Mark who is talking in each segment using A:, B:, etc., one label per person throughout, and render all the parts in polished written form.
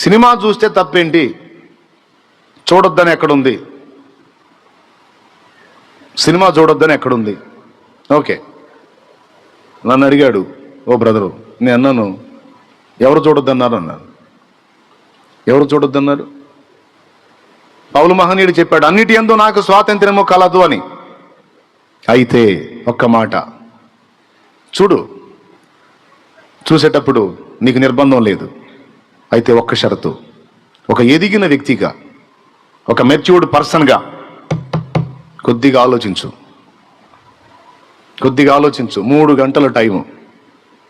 A: Cinema చూస్తే తప్పేంటి, చూడొద్దని ఎక్కడుంది? సినిమా చూడొద్దని ఎక్కడుంది? ఓకే, నన్ను అడిగాడు ఓ బ్రదరు, నేను అన్నాను ఎవరు చూడొద్దన్నారు అన్నాను. ఎవరు చూడొద్దన్నారు? పౌలు మహనీయుడు చెప్పాడు, అన్నిటి యందు నాకు స్వాతంత్ర్యము కలదు అని. అయితే ఒక్క మాట చూడు, చూసేటప్పుడు నీకు నిర్బంధం లేదు. అయితే ఒక్క షరతు, ఒక ఎదిగిన వ్యక్తిగా, ఒక మెచ్యూర్డ్ పర్సన్గా కొద్దిగా ఆలోచించు. 3 గంటల టైము,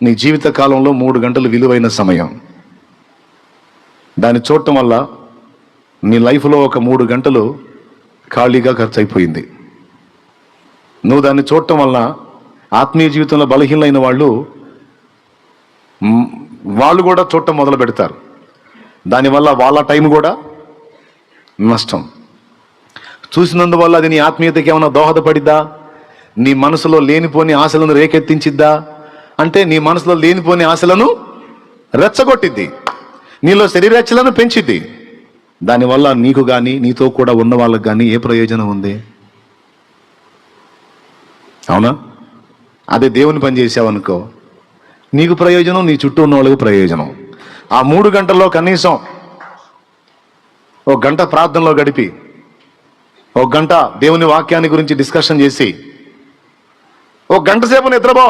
A: నీ జీవిత కాలంలో 3 గంటలు విలువైన సమయం. దాన్ని చూడటం వల్ల నీ లైఫ్లో ఒక 3 గంటలు ఖాళీగా ఖర్చు అయిపోయింది. నువ్వు దాన్ని చూడటం వల్ల ఆత్మీయ జీవితంలో బలహీనమైన వాళ్ళు కూడా చూడటం మొదలు పెడతారు. దానివల్ల వాళ్ళ టైం కూడా నష్టం. చూసినందువల్ల అది నీ ఆత్మీయతకి ఏమైనా దోహదపడిద్దా? నీ మనసులో లేనిపోని ఆశలను రేకెత్తించిద్దా? అంటే నీ మనసులో లేనిపోని ఆశలను రెచ్చగొట్టిద్ది, నీలో శరీరేచ్ఛలను పెంచిద్ది. దానివల్ల నీకు కానీ నీతో కూడా ఉన్న వాళ్ళకి కానీ ఏ ప్రయోజనం ఉంది? అవునా? అదే దేవుని పని చేసావనుకో, నీకు ప్రయోజనం, నీ చుట్టూ ఉన్న వాళ్ళకి ప్రయోజనం. ఆ 3 గంటల్లో కనీసం 1 గంట ప్రార్థనలో గడిపి, 1 గంట దేవుని వాక్యాన్ని గురించి డిస్కషన్ చేసి, 1 గంట సేపు నిద్రపో.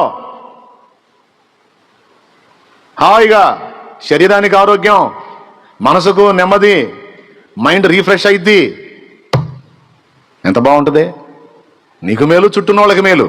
A: హాయిగా శరీరానికి ఆరోగ్యం, మనసుకు నెమ్మది, మైండ్ రీఫ్రెష్ అయిద్ది. ఎంత బాగుంటుంది? నీకు మేలు, చుట్టూ వాళ్ళకి మేలు.